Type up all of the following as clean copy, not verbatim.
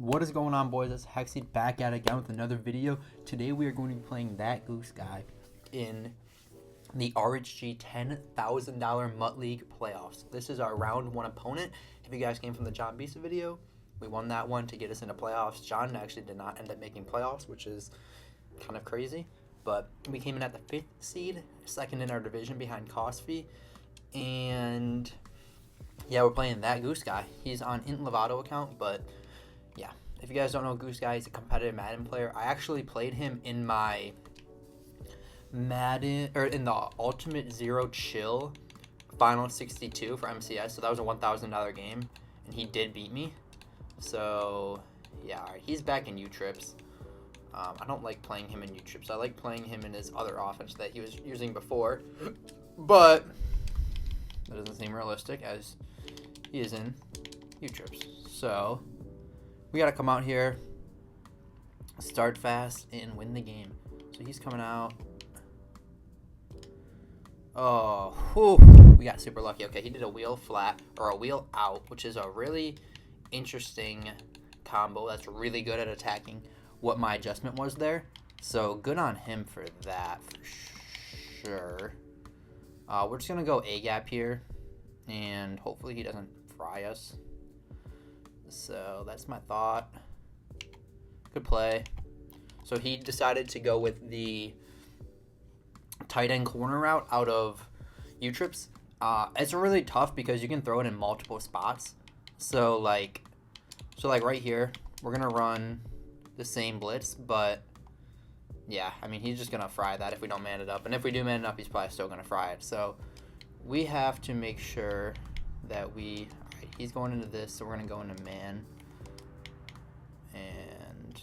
What is going on, boys? It's Hexy back at it again with another video. Today we are going to be playing That Goose Guy in the RHG $10,000 MUT League playoffs. This is our round one opponent. If you guys came from the John Bisa video, we won that one to get us into playoffs. John actually did not end up making playoffs, which is kind of crazy. But we came in at the 5th seed, second in our division behind Cosby. And yeah, we're playing That Goose Guy. He's on Int Lovato account, but yeah. If you guys don't know Goose Guy, he's a competitive Madden player. I actually played him in my Madden, or in the Ultimate Zero Chill Final 62 for MCS. So that was a $1,000 game, and he did beat me. So yeah, all right, he's back in U-Trips. I don't like playing him in U-Trips. I like playing him in his other offense that he was using before, but that doesn't seem realistic as he is in U-Trips. So we got to come out here, start fast, and win the game. So he's coming out. Oh, whew, we got super lucky. Okay, he did a wheel flat, or a wheel out, which is a really interesting combo. That's really good at attacking what my adjustment was there. So good on him for that, for sure. We're just going to go A-gap here, and hopefully he doesn't fry us. So that's my thought. Good play. So he decided to go with the tight end corner route out of U-Trips. It's really tough because you can throw it in multiple spots. So like right here, we're gonna run the same blitz, but yeah, I mean, he's just gonna fry that if we don't man it up, and if we do man it up, he's probably still gonna fry it. So we have to make sure that we. All right, he's going into this, so we're gonna go into man, and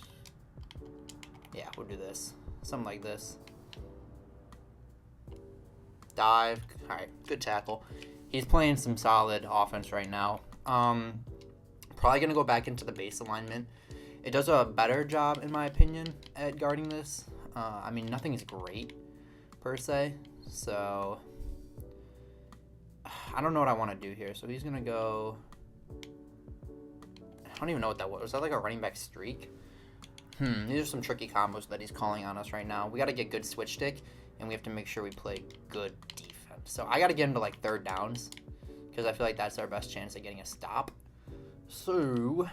yeah, we'll do this, something like this. Dive. All right, good tackle. He's playing some solid offense right now. Probably gonna go back into the base alignment. It does a better job, in my opinion, at guarding this. I mean, nothing is great per se, so I don't know what I want to do here. So he's gonna go. I don't even know what that was. Was that like a running back streak? These are some tricky combos that he's calling on us right now. We got to get good switch stick, and we have to make sure we play good defense. So I got to get into like third downs because I feel like that's our best chance at getting a stop. So,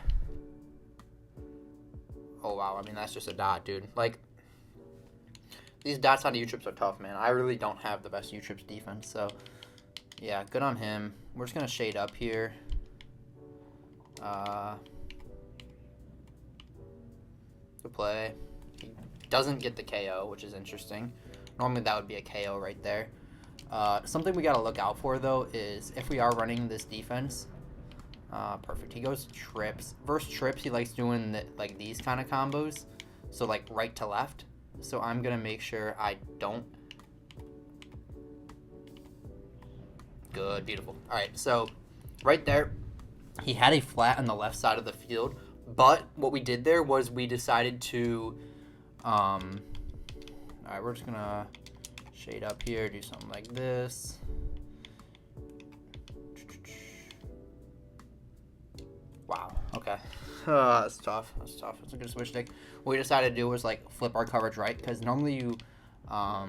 oh wow, I mean, that's just a dot, dude. Like, these dots on U-Trips are tough, man. I really don't have the best U-Trips defense, so yeah, good on him. We're just gonna shade up here. Good play. He doesn't get the KO, which is interesting. Normally that would be a KO right there. Something we gotta look out for though is if we are running this defense. Perfect. He goes trips. Versus trips, he likes doing like these kind of combos. So like right to left. So I'm gonna make sure I don't. Good, beautiful. All right, so right there, he had a flat on the left side of the field. But what we did there was we decided to. All right, we're just gonna shade up here, do something like this. Wow, okay. That's tough. That's tough. It's a good switch stick. What we decided to do was like flip our coverage right, because normally you, I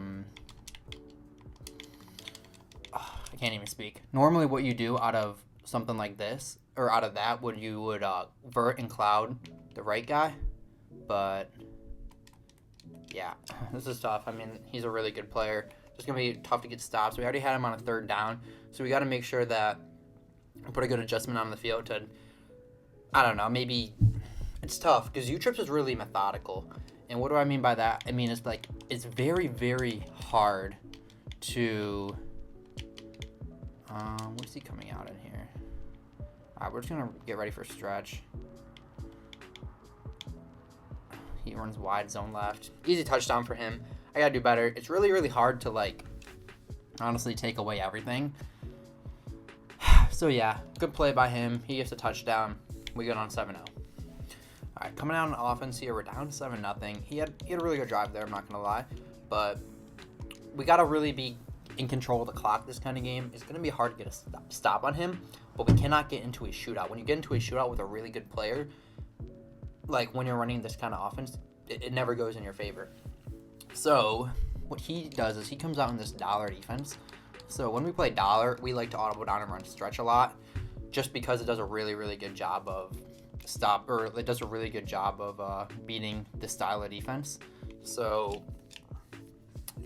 can't even speak. Normally what you do out of something like this, or out of that, you would vert and cloud the right guy. But yeah, this is tough. I mean, he's a really good player. It's going to be tough to get stops. We already had him on a third down, so we got to make sure that we put a good adjustment on the field to, I don't know, maybe it's tough because U-Trips is really methodical. And what do I mean by that? I mean, it's like, it's very, very hard to, what's he coming out in here? All right, we're just going to get ready for stretch. He runs wide zone left. Easy touchdown for him. I got to do better. It's really, really hard to, like, honestly take away everything. So, yeah, good play by him. He gets a touchdown. We get on 7-0. All right, coming out on offense here, we're down 7-0. He had a really good drive there, I'm not going to lie. But we got to really be in control of the clock this kind of game. It's going to be hard to get a stop on him, but we cannot get into a shootout. When you get into a shootout with a really good player, like when you're running this kind of offense, it never goes in your favor. So what he does is he comes out in this dollar defense. So when we play dollar, we like to audible down and run stretch a lot, just because it does a really, really good job of beating this style of defense. So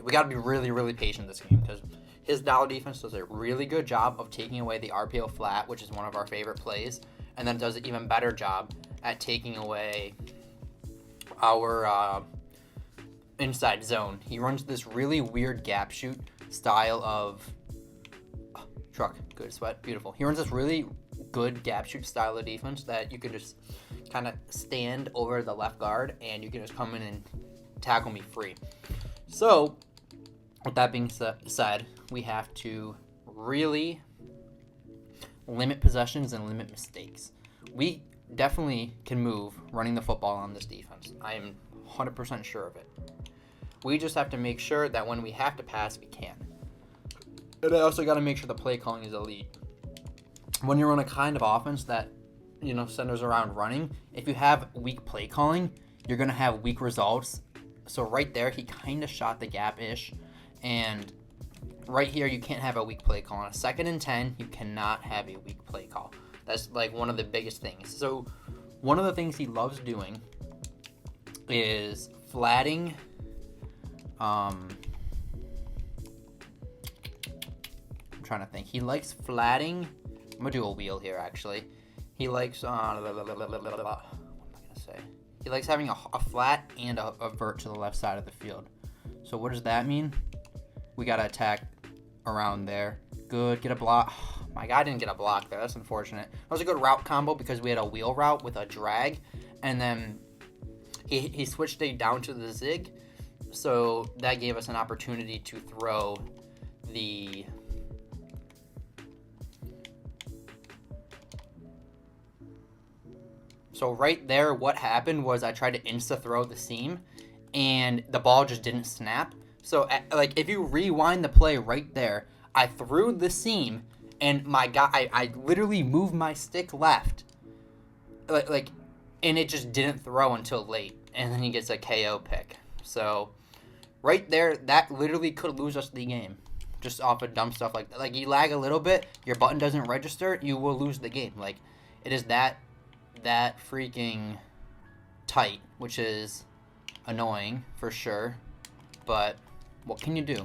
we got to be really, really patient this game, because his dollar defense does a really good job of taking away the RPO flat, which is one of our favorite plays, and then does an even better job at taking away our inside zone. He runs this really weird gap shoot style of truck. Good sweat. Beautiful. He runs this really good gap shoot style of defense that you can just kind of stand over the left guard and you can just come in and tackle me free. So with that being said, we have to really limit possessions and limit mistakes. We definitely can move running the football on this defense. I am 100% sure of it. We just have to make sure that when we have to pass, we can. And I also got to make sure the play calling is elite. When you're on a kind of offense that, centers around running, if you have weak play calling, you're going to have weak results. So right there, he kind of shot the gap-ish. And right here, you can't have a weak play call. On a 2nd and 10, you cannot have a weak play call. That's like one of the biggest things. So one of the things he loves doing is flatting. I'm trying to think. He likes flatting. I'm going to do a wheel here, actually. He likes, what am I going to say? He likes having a flat and a vert to the left side of the field. So what does that mean? We got to attack around there. Good. Get a block. My guy didn't get a block there. That's unfortunate. That was a good route combo because we had a wheel route with a drag. And then he switched it down to the zig. So that gave us an opportunity to throw the... So right there, what happened was I tried to insta-throw the seam, and the ball just didn't snap. So, if you rewind the play right there, I threw the seam, and my guy, I literally moved my stick left, and it just didn't throw until late, and then he gets a KO pick. So, right there, that literally could lose us the game, just off of dumb stuff like that. Like, you lag a little bit, your button doesn't register, you will lose the game. Like, it is that freaking tight, which is annoying for sure, but what can you do?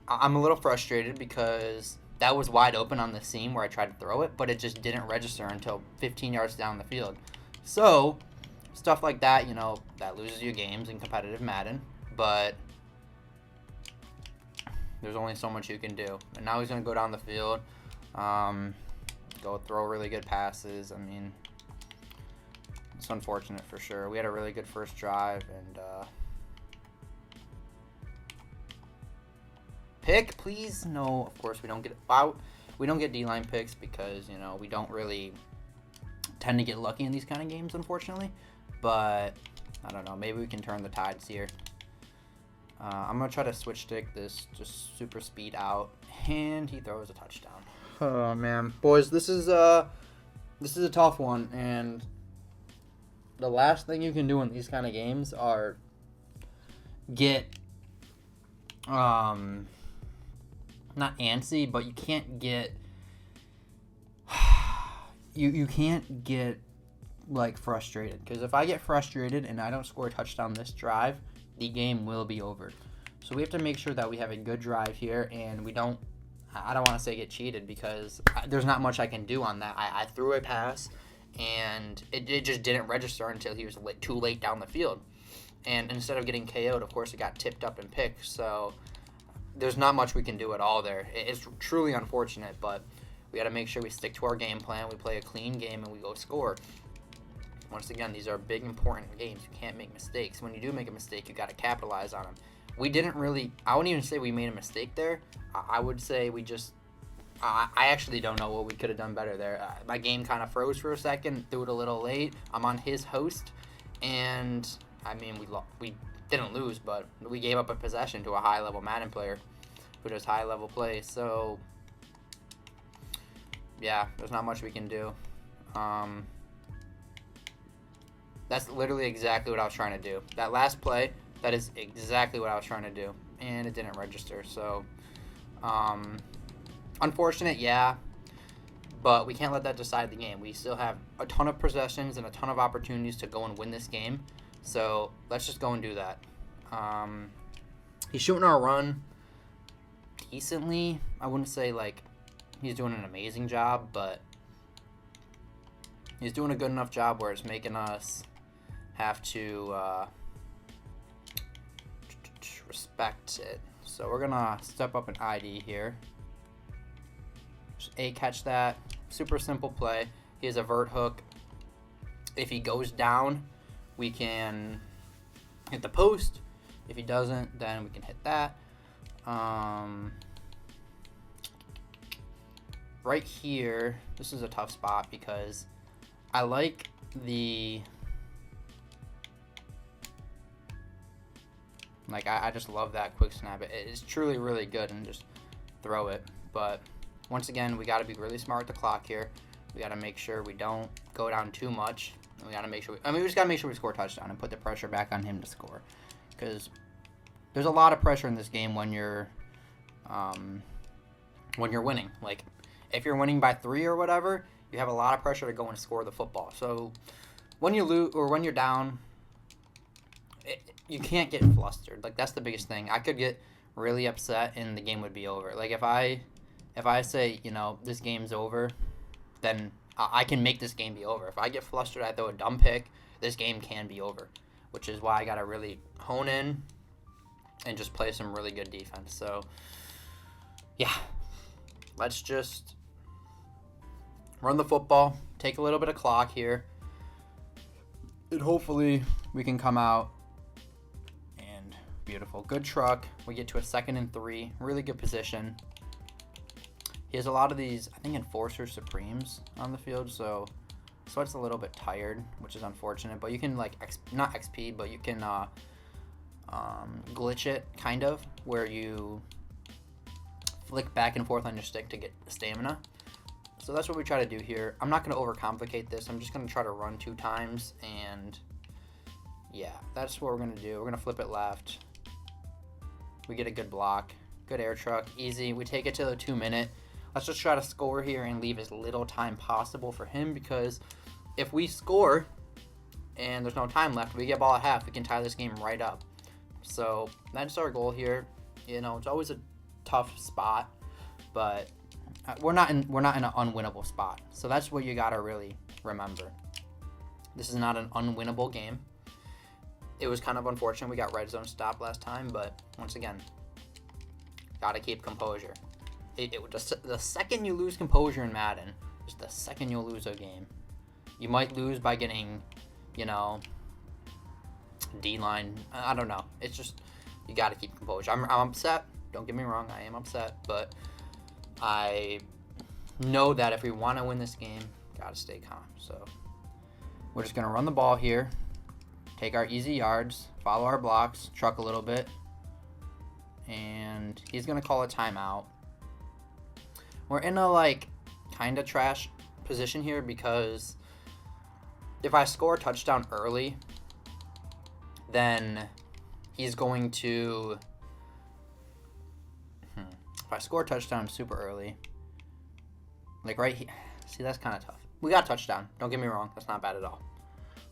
I'm a little frustrated because that was wide open on the seam where I tried to throw it, but it just didn't register until 15 yards down the field. So stuff like that, that loses you games in competitive Madden, but there's only so much you can do. And now he's going to go down the field, go throw really good passes. I mean, it's unfortunate for sure. We had a really good first drive, and pick, please. No, of course we don't get out. We don't get D-line picks because we don't really tend to get lucky in these kind of games, unfortunately. But I don't know. Maybe we can turn the tides here. I'm gonna try to switch stick this just super speed out, and he throws a touchdown. Oh man, boys, this is a tough one, and the last thing you can do in these kind of games are get not antsy, but you can't get you can't get like frustrated, because if I get frustrated and I don't score a touchdown this drive, the game will be over. So we have to make sure that we have a good drive here, and I don't want to say get cheated, because there's not much I can do on that. I threw a pass, and it just didn't register until he was too late down the field. And instead of getting KO'd, of course, it got tipped up and picked. So there's not much we can do at all there. It's truly unfortunate, but we got to make sure we stick to our game plan. We play a clean game, and we go score. Once again, these are big, important games. You can't make mistakes. When you do make a mistake, you got to capitalize on them. We didn't really, I wouldn't even say we made a mistake there. I would say we just, I actually don't know what we could have done better there. My game kind of froze for a second, threw it a little late. I'm on his host, and I mean, we didn't lose, but we gave up a possession to a high-level Madden player who does high-level play. So, yeah, there's not much we can do. That's literally exactly what I was trying to do. That last play, that is exactly what I was trying to do. And it didn't register. So, unfortunate, yeah. But we can't let that decide the game. We still have a ton of possessions and a ton of opportunities to go and win this game. So, let's just go and do that. He's shooting our run decently. I wouldn't say, like, he's doing an amazing job, but he's doing a good enough job where it's making us have to respect it. So we're gonna step up an ID here. Just catch that. Super simple play. He has a vert hook. If he goes down, we can hit the post. If he doesn't, then we can hit that. Right here, this is a tough spot because I like the... I just love that quick snap. It's truly really good, and just throw it. But once again, we got to be really smart with the clock here. We got to make sure we don't go down too much. And we got to make sure we just got to make sure we score a touchdown and put the pressure back on him to score. Because there's a lot of pressure in this game when you're winning. Like, if you're winning by 3 or whatever, you have a lot of pressure to go and score the football. So when you lose or when you're down, you can't get flustered. Like, that's the biggest thing. I could get really upset and the game would be over. Like, if I say, this game's over, then I can make this game be over. If I get flustered, I throw a dumb pick, this game can be over, which is why I got to really hone in and just play some really good defense. So, yeah, let's just run the football, take a little bit of clock here, and hopefully we can come out. Beautiful. Good truck. We get to a 2nd and 3. Really good position. He has a lot of these, I think, Enforcer Supremes on the field, so it's a little bit tired, which is unfortunate. But you can, not XP, but you can glitch it, kind of, where you flick back and forth on your stick to get stamina. So that's what we try to do here. I'm not going to overcomplicate this. I'm just going to try to run 2 times, and yeah, that's what we're going to do. We're going to flip it left. We get a good block. Good air truck. Easy. We take it to the 2-minute. Let's just try to score here and leave as little time possible for him, because if we score and there's no time left, we get ball at half, we can tie this game right up. So that's our goal here. It's always a tough spot, but we're not in an unwinnable spot. So that's what you got to really remember. This is not an unwinnable game. It was kind of unfortunate we got red zone stopped last time, but once again, got to keep composure. The second you lose composure in Madden, just the second you'll lose a game. You might lose by getting, D-line. I don't know. It's just, you got to keep composure. I'm upset. Don't get me wrong. I am upset, but I know that if we want to win this game, got to stay calm. So we're just going to run the ball here. Take our easy yards, follow our blocks, truck a little bit, and he's going to call a timeout. We're in a, kind of trash position here because if I score a touchdown early, then he's going to... If I score a touchdown super early, right here, see, that's kind of tough. We got a touchdown. Don't get me wrong. That's not bad at all.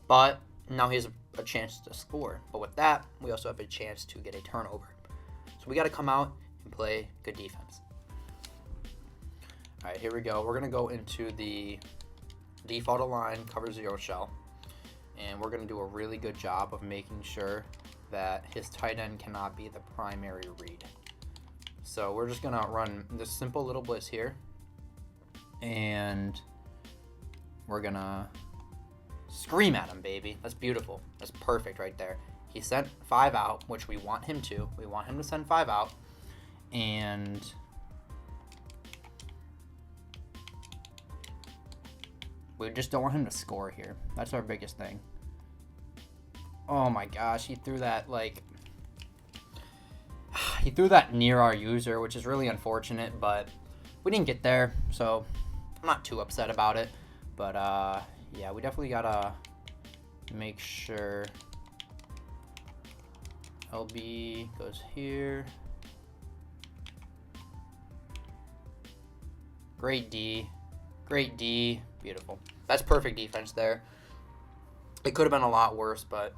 But now he has a chance to score. But with that, we also have a chance to get a turnover. So we got to come out and play good defense. All right, here we go. We're going to go into the default line, cover 0 shell. And we're going to do a really good job of making sure that his tight end cannot be the primary read. So we're just going to run this simple little blitz here. And we're going to scream at him, baby. That's beautiful. That's perfect right there. He sent 5 out, which we want him to. We want him to send 5 out. And we just don't want him to score here. That's our biggest thing. Oh my gosh, he threw that near our user, which is really unfortunate, but we didn't get there, so I'm not too upset about it. But yeah, we definitely gotta Make sure LB goes here. Great D. Great D. Beautiful. That's perfect defense there. It could have been a lot worse, but,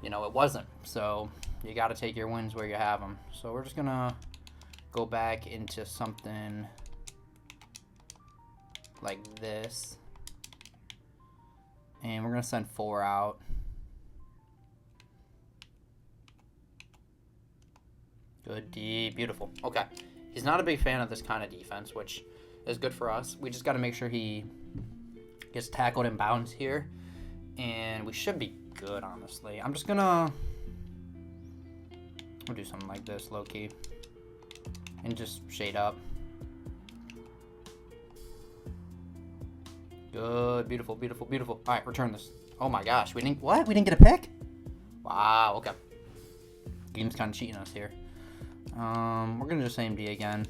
you know, it wasn't. So you got to take your wins where you have them. So we're just going to go back into something like this. And we're going to send 4 out. Good D. Beautiful. Okay. He's not a big fan of this kind of defense, which is good for us. We just got to make sure he gets tackled in bounds here. And we should be good, honestly. I'm just going to... We'll do something like this, low-key. And just shade up. Good. Beautiful, beautiful, beautiful. All right, return this. Oh, my gosh. We didn't... What? We didn't get a pick? Wow, okay. Game's kind of cheating us here. We're going to just aim D again.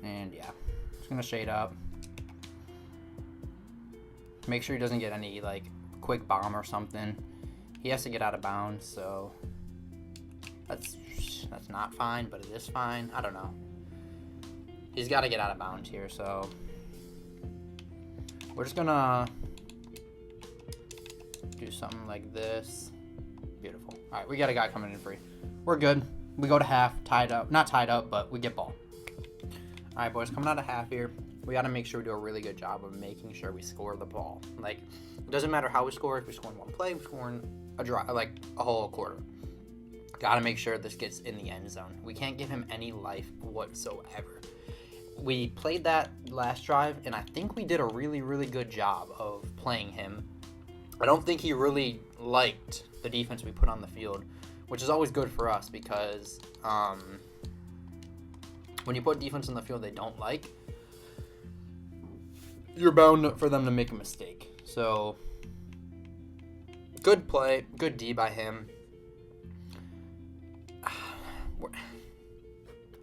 And, yeah. Just going to shade up. Make sure he doesn't get any, like, quick bomb or something. He has to get out of bounds, so... That's not fine, but it is fine. I don't know. He's got to get out of bounds here, so... We're just going to do something like this. Beautiful. All right, we got a guy coming in free. We're good. We go to half, tied up. Not tied up, but we get ball. All right, boys, coming out of half here. We got to make sure we do a really good job of making sure we score the ball. Like, it doesn't matter how we score. If we score in one play, we score in a drive, like a whole quarter. Got to make sure this gets in the end zone. We can't give him any life whatsoever. We played that last drive, and I think we did a really, really good job of playing him. I don't think he really liked the defense we put on the field, which is always good for us because when you put defense on the field they don't like, you're bound for them to make a mistake. So, good play, good D by him.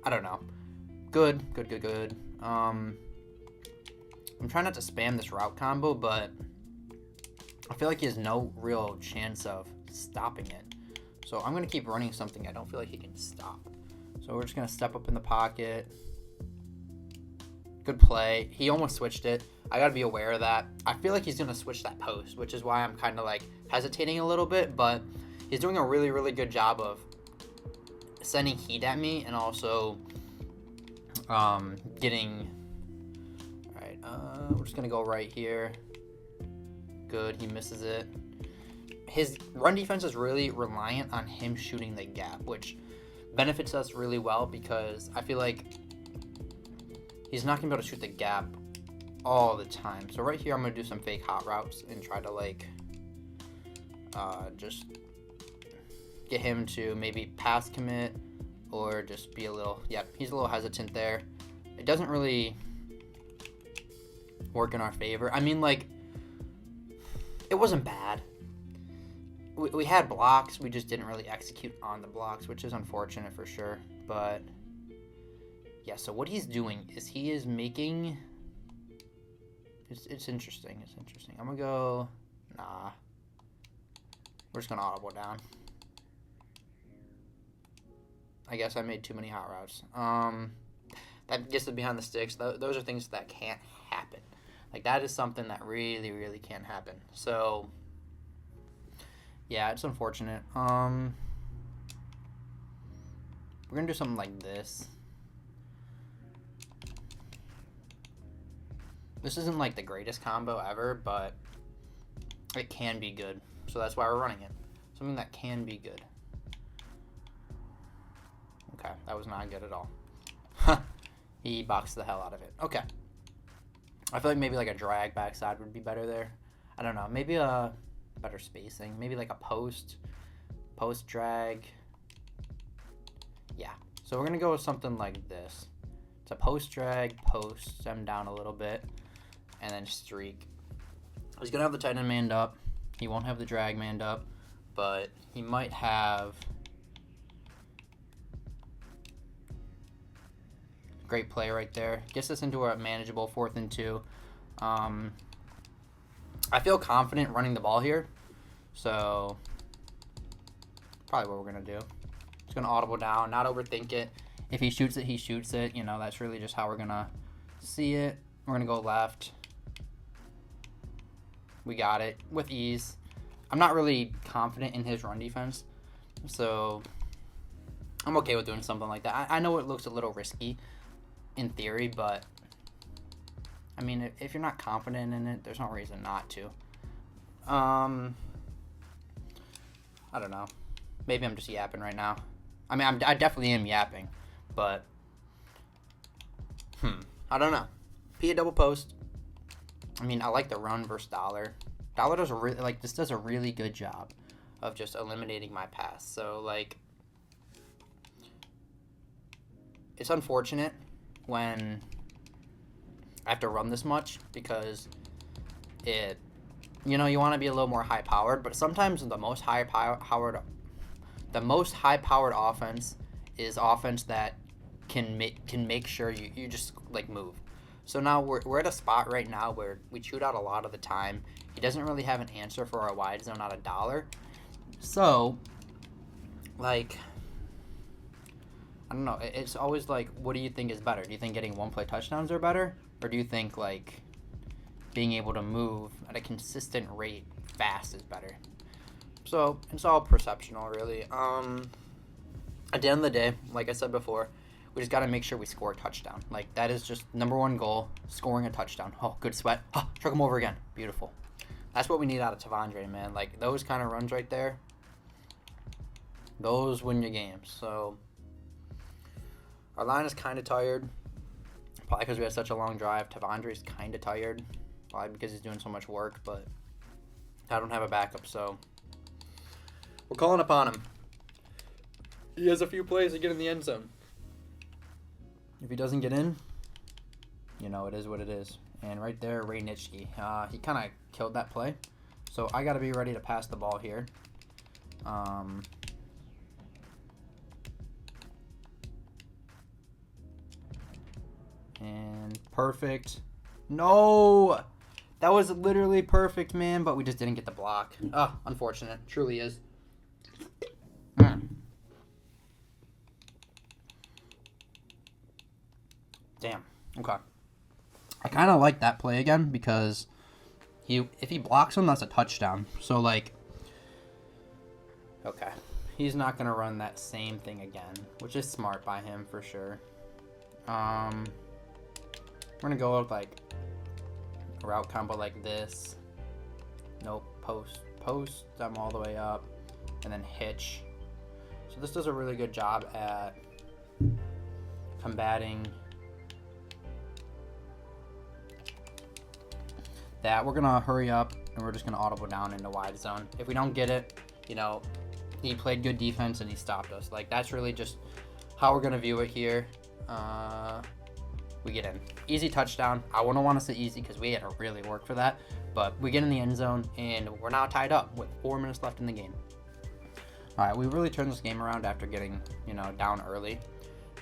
I don't know. Good. I'm trying not to spam this route combo, but I feel like he has no real chance of stopping it. So I'm going to keep running something I don't feel like he can stop. So we're just going to step up in the pocket. Good play. He almost switched it. I got to be aware of that. I feel like he's going to switch that post, which is why I'm kind of like hesitating a little bit, but he's doing a really, really good job of sending heat at me and also getting... Alright, we're just going to go right here. Good, he misses it. His run defense is really reliant on him shooting the gap, which benefits us really well because I feel like he's not going to be able to shoot the gap all the time. So right here I'm going to do some fake hot routes and try to like just get him to maybe pass commit or just be a little, yep, he's a little hesitant there. It doesn't really work in our favor. I mean, like, it wasn't bad. We had blocks, we just didn't really execute on the blocks, which is unfortunate for sure. But yeah, so what he's doing is he is making, it's interesting. I'm gonna go, nah, we're just gonna audible down. I guess I made too many hot routes. That gets it behind the sticks. Those are things that can't happen. Like, that is something that really, really can't happen. So, yeah, it's unfortunate. We're going to do something like this. This isn't, like, the greatest combo ever, but it can be good. So that's why we're running it. Something that can be good. Okay, that was not good at all. He boxed the hell out of it. Okay. I feel like maybe like a drag backside would be better there. I don't know. Maybe a better spacing. Maybe like a post drag. Yeah. So we're going to go with something like this. It's a post drag, post, stem down a little bit, and then streak. He's going to have the tight end manned up. He won't have the drag manned up, but he might have... Great play right there. Gets us into a manageable 4th and 2. I I feel confident running the ball here. So, probably what we're going to do. Just going to audible down, not overthink it. If he shoots it, he shoots it. You know, that's really just how we're going to see it. We're going to go left. We got it with ease. I'm not really confident in his run defense. So, I'm okay with doing something like that. I know it looks a little risky in theory, but, I mean, if you're not confident in it, there's no reason not to. I don't know. Maybe I'm just yapping right now. I mean, I definitely am yapping, but I don't know. P a double post. I mean, I like the run versus Dollar. Dollar does does a really good job of just eliminating my pass. So like, it's unfortunate when I have to run this much because it, you know, you want to be a little more high powered, but sometimes the most high powered offense is offense that can make sure you just like move. So now we're at a spot right now where we shoot out a lot of the time. He doesn't really have an answer for our wide zone out of Dollar. So, like, I don't know. It's always like, what do you think is better? Do you think getting one-play touchdowns are better? Or do you think, like, being able to move at a consistent rate fast is better? So, it's all perceptional, really. At the end of the day, like I said before, we just got to make sure we score a touchdown. Like, that is just number one goal, scoring a touchdown. Oh, good sweat. Oh, truck him over again. Beautiful. That's what we need out of Tavondre, man. Like, those kind of runs right there, those win your games. So, our line is kind of tired. Probably because we had such a long drive. Tavondre's kind of tired. Probably because he's doing so much work, but I don't have a backup, so we're calling upon him. He has a few plays to get in the end zone. If he doesn't get in, you know, it is what it is. And right there, Ray Nitschke, he kind of killed that play. So I got to be ready to pass the ball here. And perfect. No! That was literally perfect, man, but we just didn't get the block. Oh, unfortunate. Truly is. Damn. Okay. I kind of like that play again because if he blocks him, that's a touchdown. So, like, okay. He's not going to run that same thing again, which is smart by him for sure. We're going to go with, like, a route combo like this. Nope. Post. I'm all the way up. And then hitch. So this does a really good job at combating that. We're going to hurry up, and we're just going to audible down into wide zone. If we don't get it, you know, he played good defense, and he stopped us. Like, that's really just how we're going to view it here. We get in. Easy touchdown. I wouldn't want to say easy because we had to really work for that. But we get in the end zone, and we're now tied up with 4 minutes left in the game. All right, we really turned this game around after getting, you know, down early.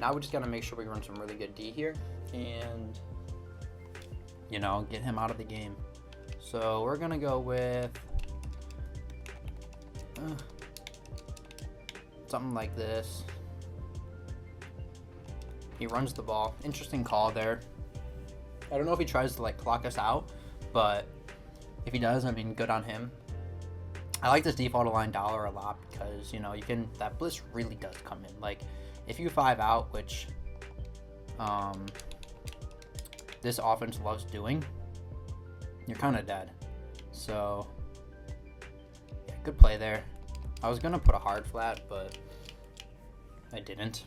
Now we just got to make sure we run some really good D here and, you know, get him out of the game. So we're going to go with something like this. He runs the ball. Interesting call there. I don't know if he tries to, like, clock us out, but if he does, I mean, good on him. I like this default align Dollar a lot because, you know, you can, that blitz really does come in. Like, if you 5 out, which this offense loves doing, you're kind of dead. So, yeah, good play there. I was going to put a hard flat, but I didn't.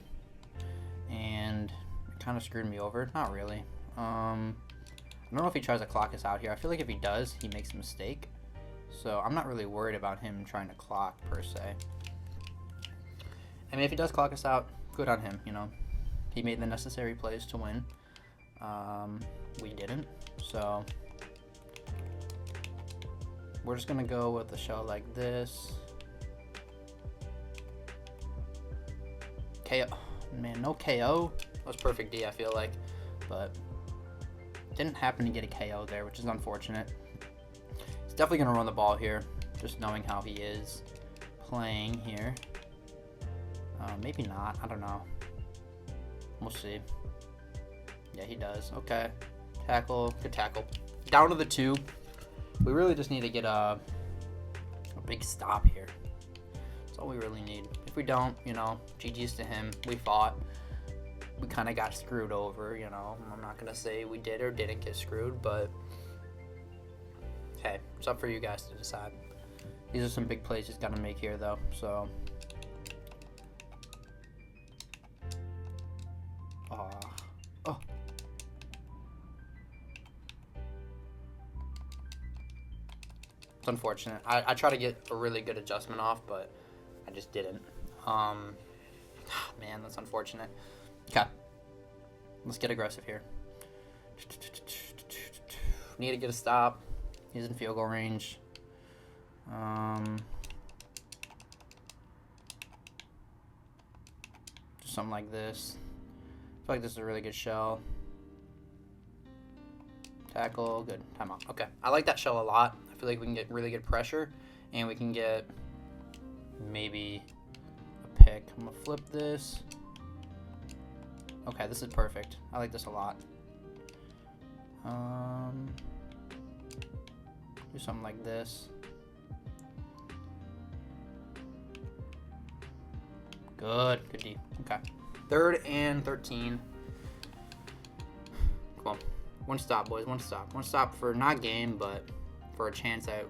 And it kind of screwed me over. Not really. I don't know if he tries to clock us out here. I feel like if he does, he makes a mistake. So I'm not really worried about him trying to clock per se. I mean, if he does clock us out, good on him, you know. He made the necessary plays to win. We didn't. So we're just going to go with a show like this. KO. Man, no KO. That was perfect D, I feel like. But didn't happen to get a KO there, which is unfortunate. definitely going to run the ball here, just knowing how he is playing here. Maybe not. I don't know. We'll see. Yeah, he does. Okay. Tackle. Good tackle. Down to the 2. We really just need to get a big stop here. That's all we really need. If we don't, you know, GG's to him. We fought. We kind of got screwed over, you know. I'm not going to say we did or didn't get screwed, but hey, it's up for you guys to decide. These are some big plays he's got to make here, though, so. Oh. It's unfortunate. I try to get a really good adjustment off, but I just didn't. Man, that's unfortunate. Okay. Let's get aggressive here. Need to get a stop. He's in field goal range. Just something like this. I feel like this is a really good shell. Tackle, good. Timeout. Okay. I like that shell a lot. I feel like we can get really good pressure, and we can get maybe a pick. I'm going to flip this. Okay, this is perfect. I like this a lot. Do something like this. Good D. Okay. 3rd and 13. Come on. One stop, boys. One stop. One stop for not game, but for a chance at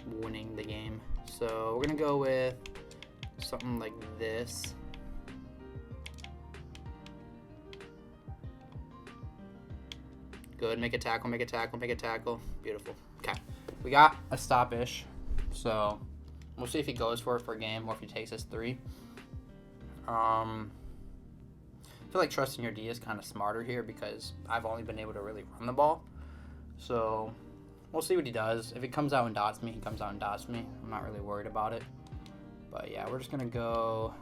winning the game. So we're going to go with something like this. Good. Make a tackle, make a tackle, make a tackle. Beautiful. Okay. We got a stop-ish. So we'll see if he goes for it for a game or if he takes us 3. I feel like trusting your D is kind of smarter here because I've only been able to really run the ball. So we'll see what he does. If he comes out and dots me, he comes out and dots me. I'm not really worried about it. But yeah, we're just going to go.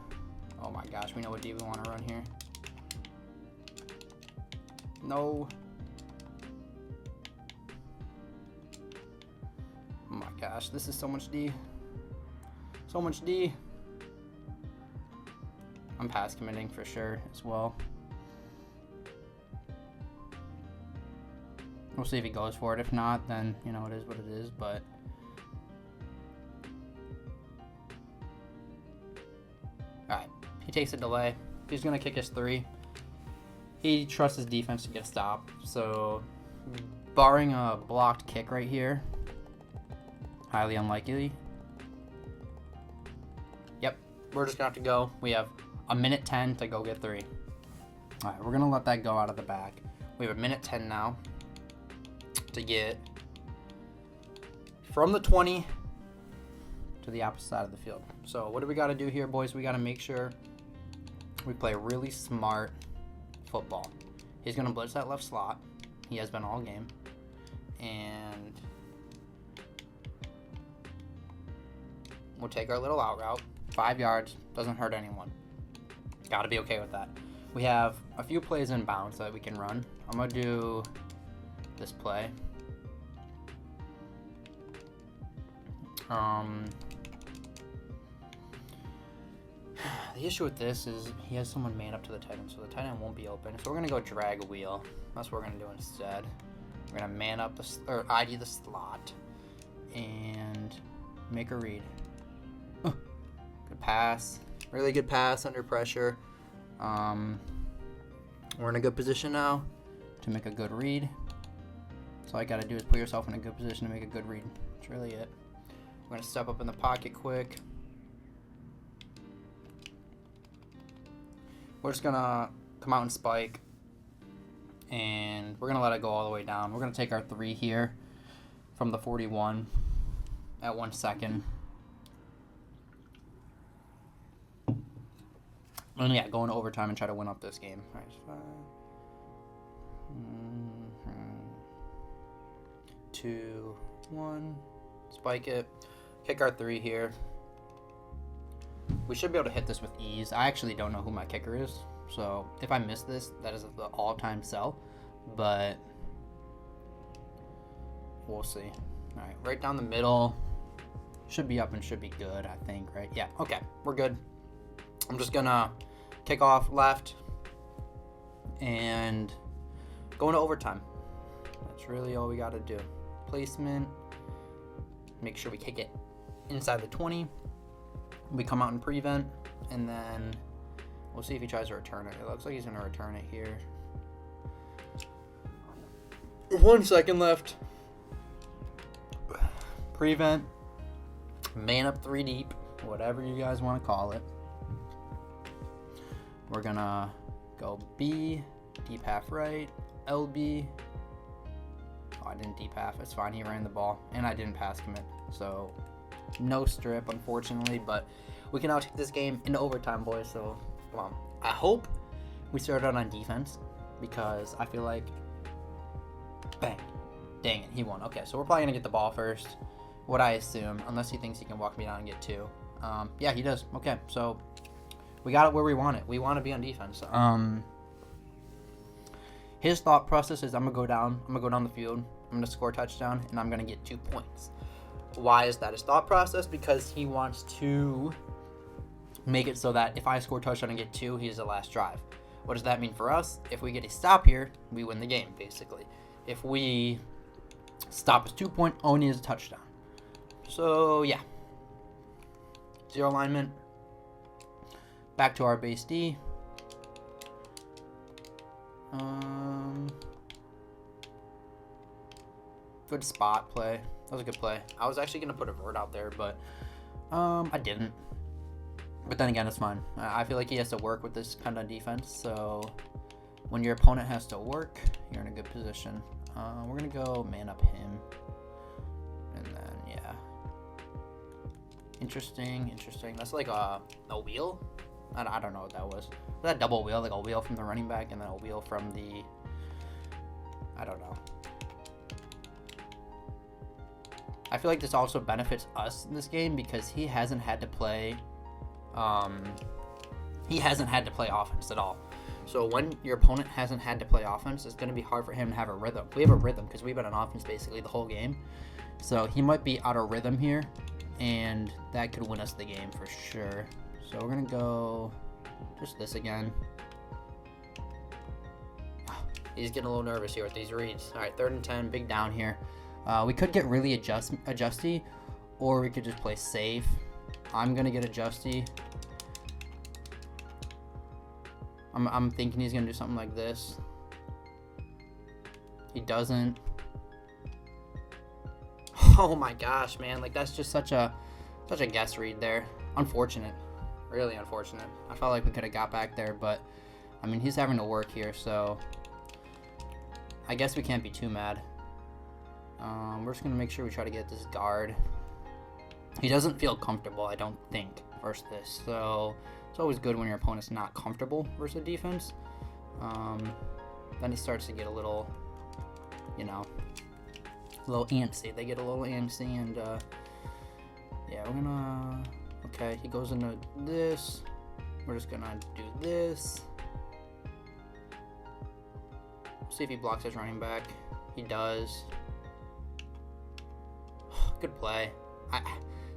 Oh my gosh, we know what D we want to run here. No. Oh my gosh, this is so much D. So much D. I'm pass committing for sure as well. We'll see if he goes for it. If not, then, you know, it is what it is, but alright. He takes a delay. He's gonna kick us 3. He trusts his defense to get a stop. So barring a blocked kick right here, highly unlikely. Yep, we're just gonna have to go. We have a minute 10 to go get 3. All right, we're gonna let that go out of the bag. We have a minute 10 now to get from the 20 to the opposite side of the field. So what do we got to do here, boys? We got to make sure we play really smart football. He's gonna blitz that left slot. He has been all game, and we'll take our little out route. 5 yards, doesn't hurt anyone. Gotta be okay with that. We have a few plays in bounds that we can run. I'm gonna do this play. The issue with this is he has someone man up to the tight end, so the tight end won't be open. So we're gonna go drag a wheel. That's what we're gonna do instead. We're gonna man up or ID the slot and make a read. Good pass. Really good pass under pressure. We're in a good position now to make a good read. So all you gotta do is put yourself in a good position to make a good read. That's really it. We're gonna step up in the pocket quick. We're just gonna come out and spike, and we're gonna let it go all the way down. We're gonna take our 3 here from the 41 at 1 second. And yeah, go into overtime and try to win up this game. All right, 5, 2, 1, spike it, kick our 3 here. We should be able to hit this with ease. I actually don't know who my kicker is, so if I miss this, that is the all-time sell. But we'll see. All right, right down the middle. Should be up and should be good, I think, right? Yeah, okay, we're good. I'm just gonna kick off left and go into overtime. That's really all we gotta do. Placement, make sure we kick it inside the 20. We come out and prevent, and then we'll see if he tries to return it. It looks like he's gonna return it here. 1 second left. Prevent. Man up 3 deep. Whatever you guys want to call it. We're gonna go B. Deep half right. LB. Oh, I didn't deep half. It's fine. He ran the ball. And I didn't pass commit. So, no strip, unfortunately. But we can now take this game into overtime, boys. So, come on. I hope we start out on defense. Because I feel like... Bang. Dang it. He won. Okay, so we're probably going to get the ball first. What I assume. Unless he thinks he can walk me down and get 2. Yeah, he does. Okay, so... We got it where we want it. We want to be on defense. His thought process is I'm going to go down. I'm going to go down the field. I'm going to score a touchdown. And I'm going to get 2 points. Why is that his thought process? Because he wants to make it so that if I score a touchdown and get 2, he's the last drive. What does that mean for us? If we get a stop here, we win the game, basically. If we stop his 2-point, all we need is a touchdown. So, yeah. 0 alignment. Back to our base D. Good spot play. That was a good play. I was actually going to put a vert out there, but I didn't. But then again, it's fine. I feel like he has to work with this kind of defense. So when your opponent has to work, you're in a good position. We're going to go man up him. And then, yeah. Interesting. That's like a wheel. I don't know what that was. That double wheel, like a wheel from the running back and then a wheel from the... I don't know. I feel like this also benefits us in this game because he hasn't had to play... he hasn't had to play offense at all. So when your opponent hasn't had to play offense, it's going to be hard for him to have a rhythm. We have a rhythm because we've been on offense basically the whole game. So he might be out of rhythm here, and that could win us the game for sure. So we're going to go just this again. He's getting a little nervous here with these reads. All right, 3rd and 10, big down here. We could get really adjusty, or we could just play safe. I'm going to get adjusty. I'm thinking he's going to do something like this. He doesn't. Oh my gosh, man. Like, that's just such a guess read there. Unfortunate. Really unfortunate. I felt like we could have got back there, but, I mean, he's having to work here, so I guess we can't be too mad. We're just going to make sure we try to get this guard. He doesn't feel comfortable, I don't think, versus this. So it's always good when your opponent's not comfortable versus a defense. Then he starts to get a little, you know, a little antsy. They get a little antsy, and yeah, we're gonna. Okay, he goes into this. We're just gonna do this. See if he blocks his running back. He does. Good play.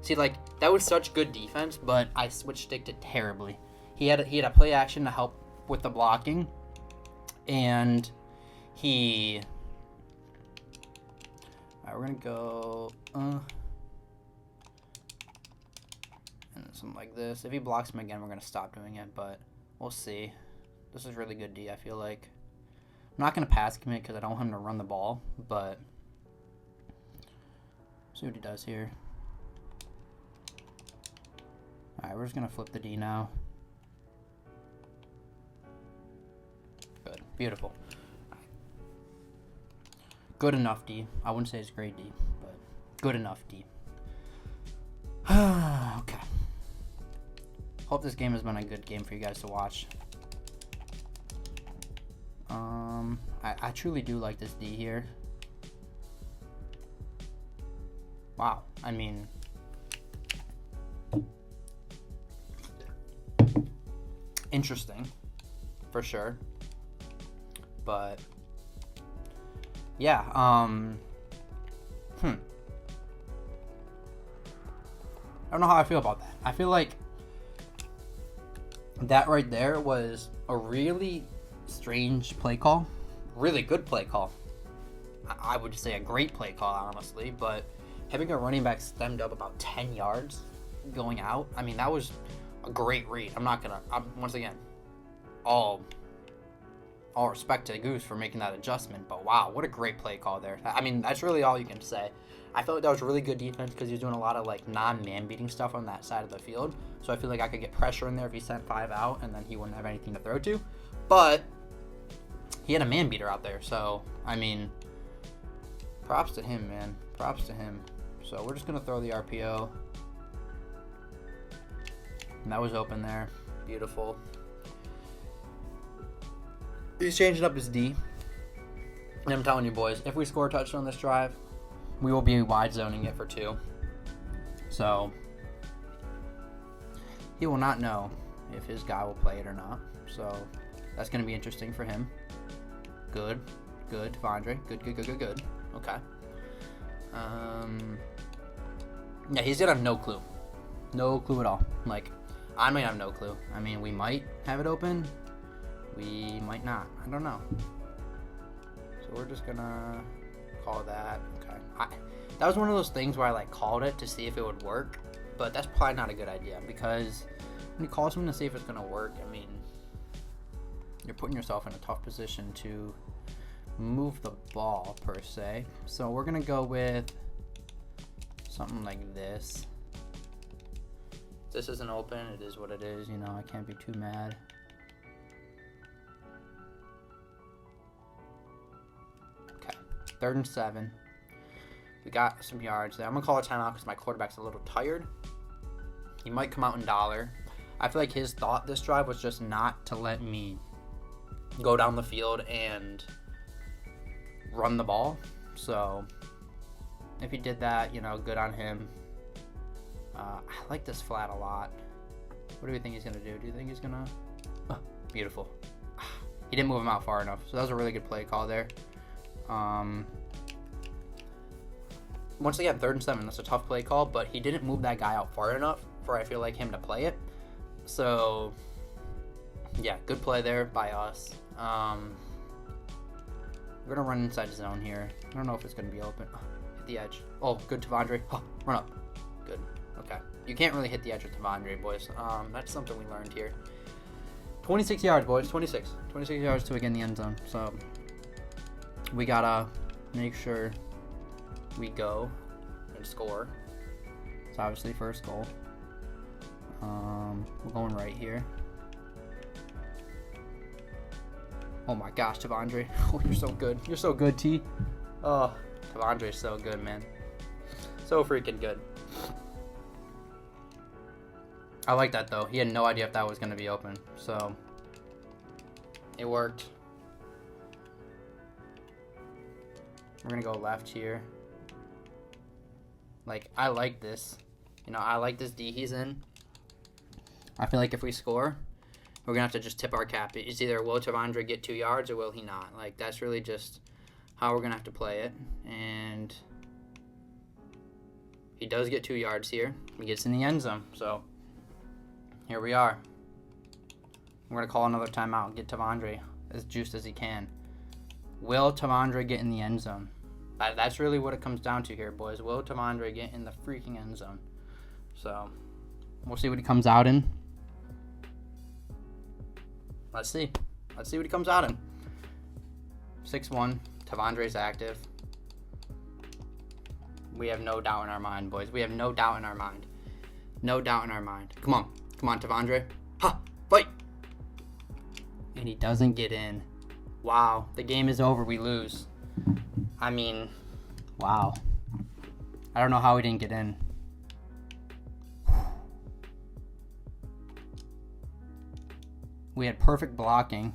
See, like, that was such good defense, but I switched it terribly. He had a play action to help with the blocking, and he... Alright, we're going to go... and something like this. If he blocks him again, we're going to stop doing it, but we'll see. This is really good D, I feel like. I'm not going to pass commit because I don't want him to run the ball, but... See what he does here. Alright, we're just going to flip the D now. Good. Beautiful. Good enough D. I wouldn't say it's great D, but good enough D. Okay. Hope this game has been a good game for you guys to watch. I truly do like this D here. Wow. I mean... interesting. For sure. But... yeah, I don't know how I feel about that. I feel like that right there was a really strange play call. Really good play call. I would say a great play call, honestly. But having a running back stemmed up about 10 yards going out, I mean, that was a great read. Once again, all respect to Goose for making that adjustment. But wow, what a great play call there. I mean, that's really all you can say. I felt like that was really good defense because he was doing a lot of like non-man beating stuff on that side of the field. So I feel like I could get pressure in there if he sent 5 out and then he wouldn't have anything to throw to. But he had a man beater out there. So, I mean, props to him, man. Props to him. So we're just going to throw the RPO. And that was open there. Beautiful. He's changing up his D. And I'm telling you, boys, if we score a touchdown on this drive, we will be wide zoning it for 2. So he will not know if his guy will play it or not. So that's going to be interesting for him. Good. Devondre. Good. Okay. Yeah, he's going to have no clue. No clue at all. Like, I might have no clue. I mean, we might have it open. We might not. I don't know. So we're just going to call that. Okay. That was one of those things where I like called it to see if it would work, but that's probably not a good idea because when you call something to see if it's going to work, I mean, you're putting yourself in a tough position to move the ball per se. So we're going to go with something like this. This isn't open. It is what it is. You know, I can't be too mad. Okay. 3rd and 7. We got some yards there. I'm going to call a timeout because my quarterback's a little tired. He might come out in dollar. I feel like his thought this drive was just not to let me go down the field and run the ball. So if he did that, you know, good on him. I like this flat a lot. What do we think he's going to do? Do you think he's going to... Oh, beautiful. He didn't move him out far enough. So that was a really good play call there. Once again, 3rd and 7. That's a tough play call, but he didn't move that guy out far enough for I feel like him to play it. So, yeah, good play there by us. We're going to run inside zone here. I don't know if it's going to be open. Oh, hit the edge. Oh, good Devondre. Oh, run up. Good. Okay. You can't really hit the edge with Devondre, boys. That's something we learned here. 26 yards, boys. 26 yards to again the end zone. So, we got to make sure we go and score. It's obviously first goal. We're going right here. Oh my gosh, Devondre. Oh, you're so good. You're so good, T. Oh, Devondre's so good, man. So freaking good. I like that, though. He had no idea if that was going to be open. So, it worked. We're going to go left here. Like, I like this. You know, I like this D he's in. I feel like if we score, we're going to have to just tip our cap. It's either will Devondre get 2 yards or will he not? Like, that's really just how we're going to have to play it. And he does get 2 yards here. He gets in the end zone. So, here we are. We're going to call another timeout. Get Devondre as juiced as he can. Will Devondre get in the end zone? That's really what it comes down to here, boys. Will Devondre get in the freaking end zone? So, we'll see what he comes out in. Let's see. Let's see what he comes out in. 6-1. Devondre's active. We have no doubt in our mind, boys. We have no doubt in our mind. No doubt in our mind. Come on. Come on, Devondre. Ha! Fight! And he doesn't get in. Wow. The game is over. We lose. I mean, wow. I don't know how he didn't get in. We had perfect blocking.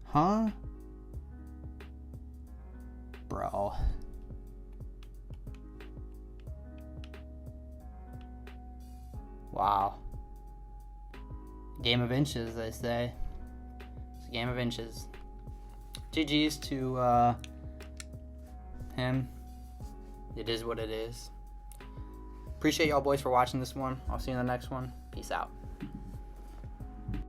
Huh? Bro. Wow. Game of inches, they say. It's a game of inches. GG's to him. It is what it is. Appreciate y'all boys for watching this one. I'll see you in the next one. Peace out.